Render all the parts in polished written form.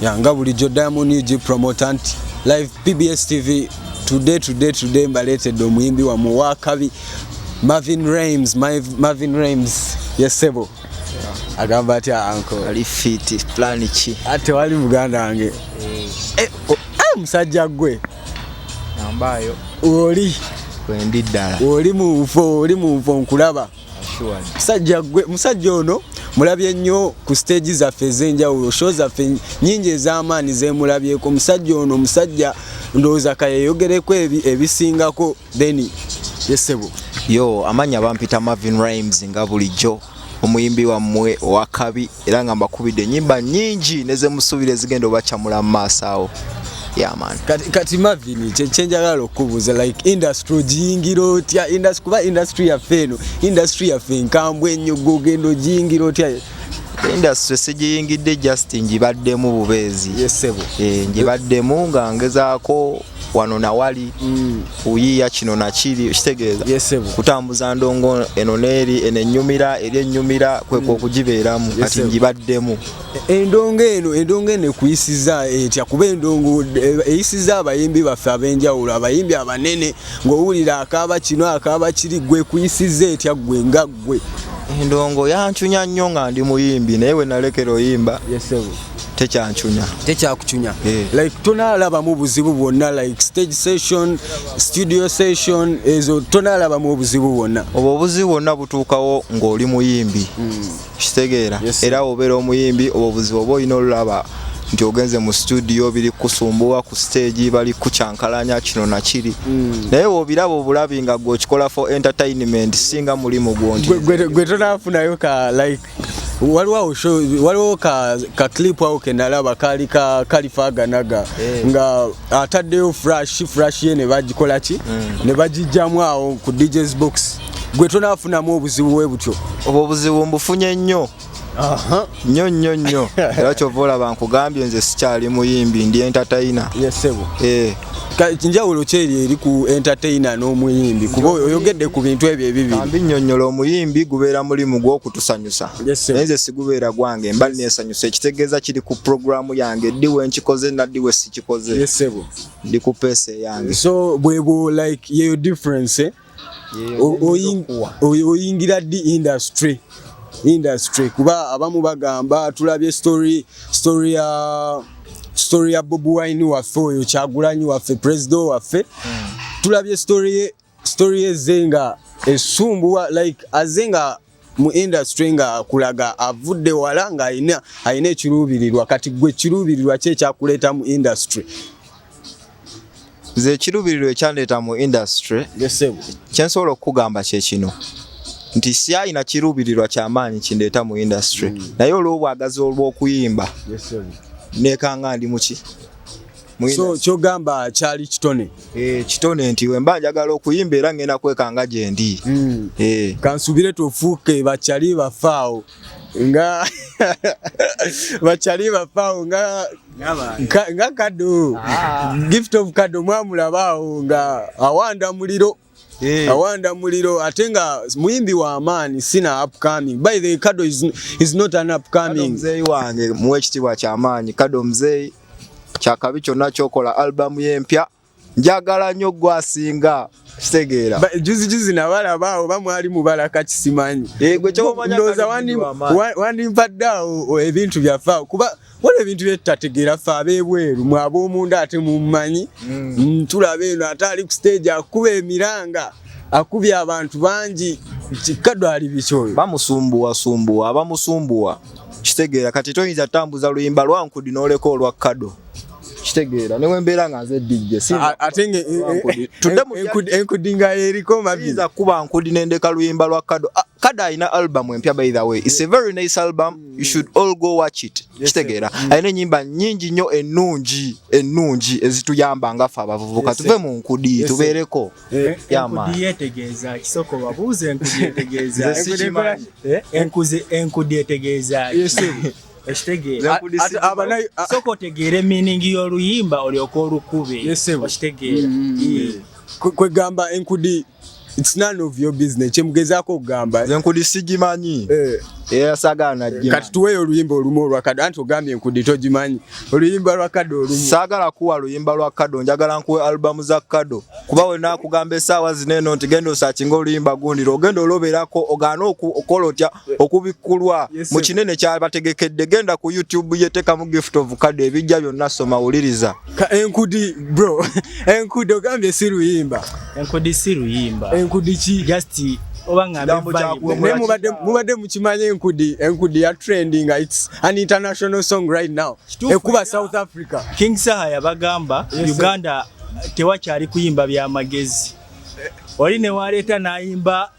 Yanga bulijjo Diamond UG promotant live PBS TV today mbaletedde omuyimbi wa muwakabi Marvin Reims yesebo agamba atya anko ali fit plan ki ate wali muganda wange musajja gwe nambayo oli kwendi ddala oli mufo nkulaba musajja ono mulabye nnyo ku stage zaffe ez'enjawulo show zaffe nnyingi ez'amaanyi zeemulabyeko musajja ono musajja ndowooza kayeyogereko ebisingako then yesebo yo amanya bampita Marvin Reims nga bulijjo omuyimbi wammwe owakabi era nga mbakubidde ennyimba nnyingi nezemusuubira ezigenda obakyamula mu maaso awo. Yeah, man. Kati Marvin chenjagala okubuuza like industry giyingira otya kuba industry yaffe eno industry yaffe nkambwe ennyo gogendo giyingira otya industry sigiyingidde just njibaddemu bubeezi yesebo njibaddemu nga ngezaako wano nawali kuyiya kino nakiri kitegeeza kutambuza ndongo eno neeri ennyumira eri ennyumira kweko okugibeeramu kati njibaddemu endongo eno kuyisiza etya kuba endongo eyisiza abayimbi baffe ab'enjawulo abayimbi abanene ng'owulira akaaba kino akaaba kiri gwe kuyisiza etya gwe nga gwe endongo yancunya nnyo nga ndi muyimbi naye we nalekera oyimba tekyakucunya like tonalabamu buzibu bwonna like stage session studio session ezo tonalabamu obuzibu bwonna obwo obuzibu bwonna butuukawo ng'oli muyimbi kitegeera era obeera omuyimbi obwo buzibu oba olina olulaba nti ogenze mu studio biri kusumbuwa ku stage bali kucyankalanya kino nakiri naye obiraba obulabi nga gwe okikola for entertainment singa mulimu gwo gwe tonafunayo ka like waliwo ka clip awo kenalaba kali kalifaganaga nga ataddeyo flash ye ne bagikola ki ne bagijjamu awo ku DJ's box gwe tonafunamu obuzibu bwe butyo obwo obuzibu mbufunye nnyo nnyo era kyova olaba nkugambye nze sikyali muyimbi ndi entertainer yesebo njawulo kyeri eri ku entertainer n'omuyimbi kuba oyogedde ku bintu ebyo ebibiri kambi nnyonnyola omuyimbi gubeera mulimu gw'okutusanyusa naye nze sigubeera gwange mba neesanyusa ekitegeeza kiri ku programu yange ddi we nkikoze naddi we sikikoze yesebo ndi ku peesa yange so bwebwo like yeyo difference oyingira ddi industry kuba abamu bagamba tulabye story ya Bobi Wine waffe oyo Kyagulanyi waffe president waffe tulabye story ezenga esumbuwa like azenga mu industry nga kulaga avudde wala nga ayina ekiruubirirwa kati gwe kiruubirirwa kye kyakuleeta mu industry nze ekiruubirirwa ekyandeeta mu industry kyensobola okukugamba kye kino nti siyalina kiruubirirwa kyamaanyi kindeeta mu industry naye olw'obwagazi olw'okuyimba nekanga ndi muki so kyogamba kyali kitone kitone nti wemba njagala okuyimba era ngenda kwekanga gye ndi kansubire tofuuke bakyali bafaawo nga nga kado gift of kado mwamulabaawo nga awanda muliro ate nga muyimbi wa amaani sina upcoming by the Kado is not an upcoming mzeyi wange muwe ekitiibwa kyamaanyi Kado mzeyi kyakabi kyonna kyokola album y'empya njagala nnyo gwasinga kitegeera juzi nabalabaawo bamwali mubalaka kisimanyi gwe kyomanya ndowooza wandimpaddeawo ebintu byaffe kuba waliwo ebintu bye tutategeera ffe ab'ebweru mwab'omunda ate mummanyi tulaba eno ate ali ku stage akuba emiranga akubye abantu bangi Kado ali bikyoyo bamusumbuwa abamusumbuwa kitegeera kati toyinza tambuza luyimba lwankudi n'oleka olwa Kado kitegeera newe mbeera nga nze DJ ate enkudi nga eriko mabiza kuba nkudi nendeka luyimba lwa Kado Kado ayina album empya by the way it's a very nice album you should all go watch it kitegeera ayina ennyimba nnyingi nnyo ennungi ezituyamba nga ffe abavubuka tuve mu nkudi tubeereko enkudi yetegeeza kisoko babuuze enkudi yetegeeza enkudi yetegeeza soko tegeere meaning y'oluyimba olyoka olukube okitegeera kwegamba enkudi it's none of your business kyemugezaako okugamba enkudi sigimanyi sagana jima kati tuwe oluyimba olumu olwa Kado anti ogambye enkudi togimanyi oluyimba lwa Kado olumu sagala kuwa luyimba lwa Kado njagala nkuwe album za Kado kuba we nakugamba essaawa zineno nti genda osachinga oluyimba gundi ogenda oloberako ogaana okola otya okubikulwa mu kinene kyabategekedde genda ku YouTube yeteka mu gift of Kado ebijja byonna soma wuliriza enkudi bro enkudi ogambye si luyimba enkudi ki just obanga mubadde mukimanya enkudi ya trending it's an international song right now ekuba South Africa King Saha yabagamba Uganda tewakyali kuyimba bya magezi oli ne waleeta nayimba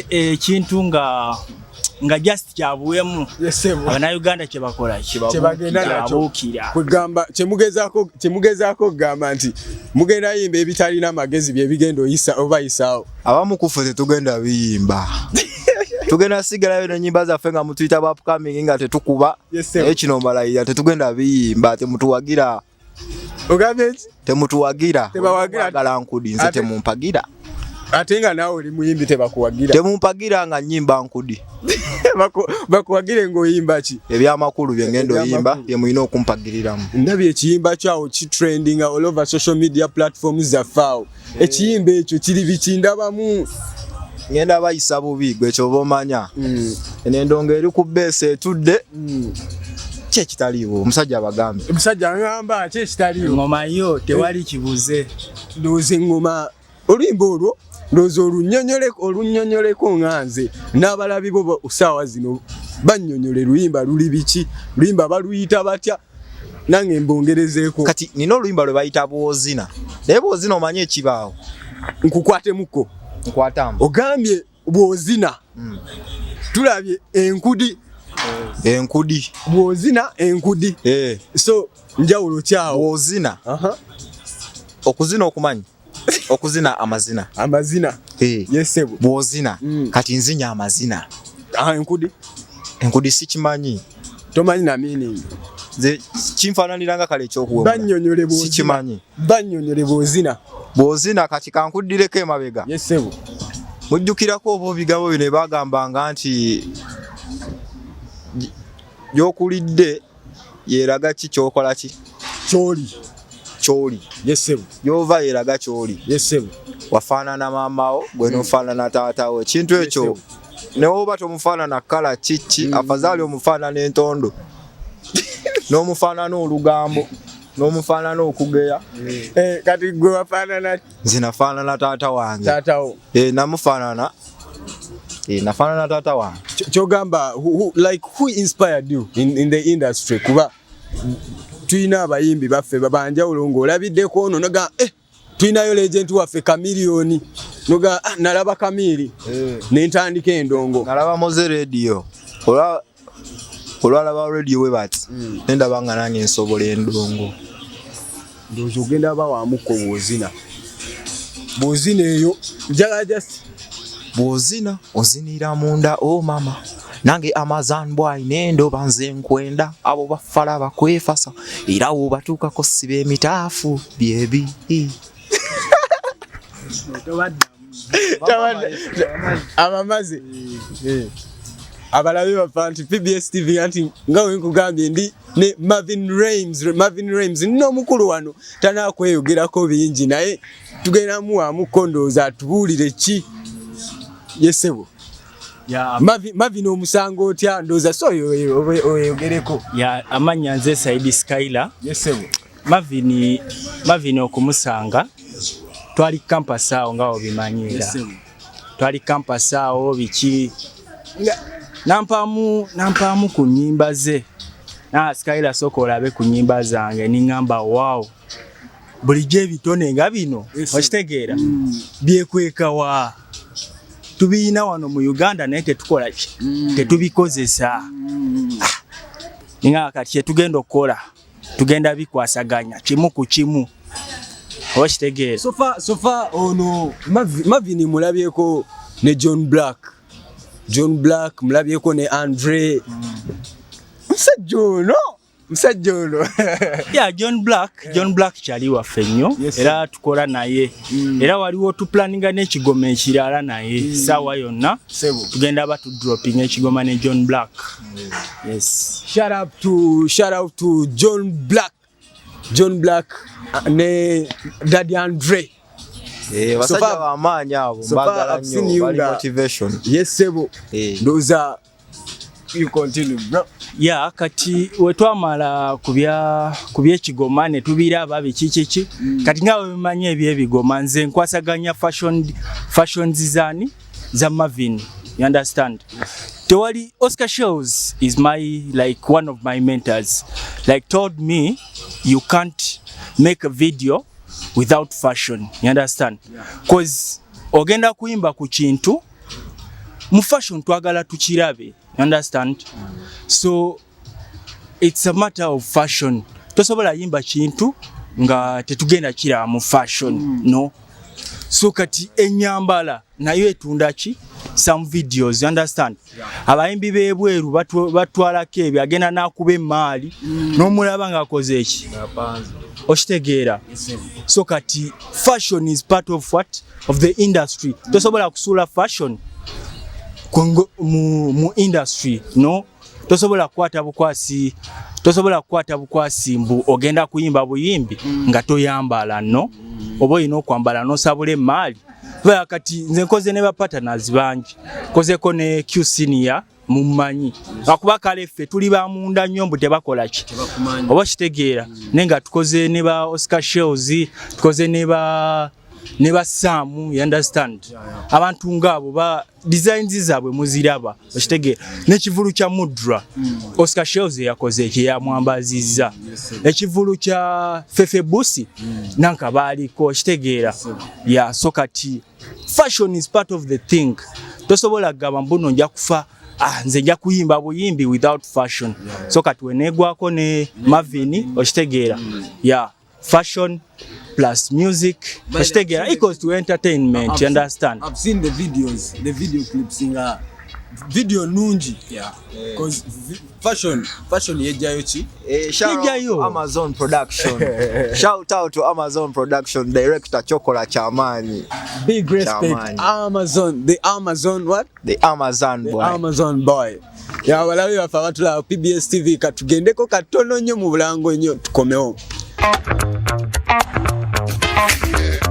ekintu nga just kyabuwemu Abannayuganda kye bakola kyebagenda nakyo kugamba kyemugezaako kugamba nti mugenda yimba ebitalina amagezi bye bigenda obayisaawo abamu kufuze tugenda biyimba tugenda sigalayo n'ennyimba zaffe nga mutuyita ba upcoming nga tetukuba ekino mbalayira tetugenda biyimba temutuwagira ogambye temutuwagira tebawagira nkudi nze temumpagira ate nga naawe oli muyimbi tebakuwagira temumpagira nga nnyimba nkudi bakuwagire ng'oyimba ki ebyamakulu bye ngenda oyimba bye mulina okumpagiriramu ndabye ekiyimba kyawo kitrendinga all over social media platforms zaffaawo ekiyimba ekyo kiri bikindabamu ngenda bayisa bubi gwe kyoba omanya enendonga eri ku beesi etudde kyekitaliiwo omusajja abagambe omusajja aŋŋamba kyekitaliiwo ngoma yo tewali kibuze ndowooza eŋŋoma oluyimba olwo ndowooza olunnyonnyoleko nga nze n'abalabi bo ssaawa zino bannyonnyole luyimba luli biki luyimba baluyita batya nange mbongerezeeko kati nina oluyimba lwe bayita bwozina naye bwozina omanye ekibaawo nkukwatemuko nkwatamu ogambye bwozina tulabye enkudi bwozina enkudi so njawulo kyawo bwozina okuzina okumanyi okuzina amazina yesebo bwozina kati nzinya amazina enkudi sikimanyi tomanyi na meaning ze kimfananiranga kale ekyokuwemula bannyonnyole bwozina sikimanyi bannyonnyole bwozina kati kankudireko emabega yesebo mujjukirako oba obigabo bino bagambanga nti gyokulidde yeraga ki kyokola ki kyoli yesebo yova yeraga kyoli yesebo wafaanana maamawo gwe nofaanana taatawo ekintu ekyo newoba tomufaanana kala kiki afazaali omufaanana entondo n'omufaanana olugambo n'omufaanana okugeya kati gwe wafaanana nze nafaanana taata wange taatawo namufaanana nafaanana taata wange kyogamba who inspired you in the industry kuba tuyina abayimbi baffe babanjawulo ng'olabiddeko ono noga tuyinayo legend waffe Chameleone noga nalaba Kamili nentandika endongo nalaba moze radio olwalaba radio we bati nendaba nga nange nsobola endongo ndozo ogenda bawamuko bwozina eyo njagala just bwozina ozinira munda mama nange Amazon boy nendoba nze nkwenda abo bafala bakwefasa era wo batuukako siba emitaafu byebi abamaze abalabi bafanti PBS TV anti nga wenkugambye ndi ne Marvin Rames n'omukulu wano tanakweyogerako bingi naye tugenda muwamu kondooza atubuulire ki yesebo Marvin omusango otya ndooza so oyogereko amanya nze Saidi Skyler yesebo Marvin okumusanga twali campus awo nga obimanyira twali campus awo biki nampamu ku nnyimba ze Skyler soko olabe ku nnyimba zange niŋŋamba wow bulijjo ebitone nga bino okitegeera byekwekawa tubiyina wano mu Uganda naye tetukola ki tetubikozesa nga kati kyetugenda okukola tugenda bikwasaganya kimu ku kimu okitegeera sofa ono Marvin mulabyeko ne John Black mulabyeko ne Andre musajja ono musajja ono. Yeah, John Black kyali waffe nnyo era tukola naye. Era waliwo tuplaninga n'ekigoma ekirala naye saawa yonna tugenda batudropping ekigoma ne John Black. Yes. Shout out to John Black ne Daddy Andre. Basajja bamaanyi abo mbagala nnyo bali motivation. Yes sebo. Those are you continue bro. Yeah, kati wetwamala kubya ekigoma ne tubiraba biki kati nga wemanyi ebyebigoma nze nkwasaganya fashion design za Marvin, you understand. Tewali Oscar Shows is one of my mentors, like told me you can't make a video without fashion, you understand. Cause ogenda kuyimba ku kintu mu fashion twagala tukirabe, you understand. So it's a matter of fashion. Tosobola yimba kintu nga tetugenda kira mu fashion, no. So kati enyambala nayo etunda ki some videos, you understand. Abayimbi bebweru batwalako ebyo agenda nakuba emaali n'omulaba nga akoze eki okitegeera. So kati fashion is part of what? Of the industry. Tosobola kusula fashion mu industry, no. Tosobola kukwata bukwasi mbu ogenda kuyimba buyimbi nga toyambala, no. Oba olina okwambala n'osabula emaali. Kuba kati nze nkoze ne ba partners bangi, nkozeko ne Q Senior mumanyi akuba kale ffe tuli ba munda nnyo mbu tebakola ki oba kitegeera nenga tukoze ne ba Oscar Shows, tukoze ne ba Sam, you understand. Abantu ngabo ba designs zaabwe muziraba okitegeera. N'ekivulu kya Mudra Oscar Shows yakoze eki yamwambazizza. Ekivulu kya Fefe Busi nanka baaliko okitegeera. Yeah, so kati fashion is part of the thing. Tosobola gaba mbuno nja kufa nze nja kuyimba buyimbi without fashion. So kati wenegwako ne Marvin okitegeera. Yeah, fashion plus music equals to entertainment, you understand. I've seen the video clips in video nungi, because fashion yejayo chi shout out Amazon Production. Shout out to Amazon Production director Chokola Chamani. Big respect Chamani. The Amazon what? The Amazon boy. The Amazon boy. Ya walawi wafabatula PBS TV katugendeko katono nnyo mu bulango nnyo tukomewo. Yeah.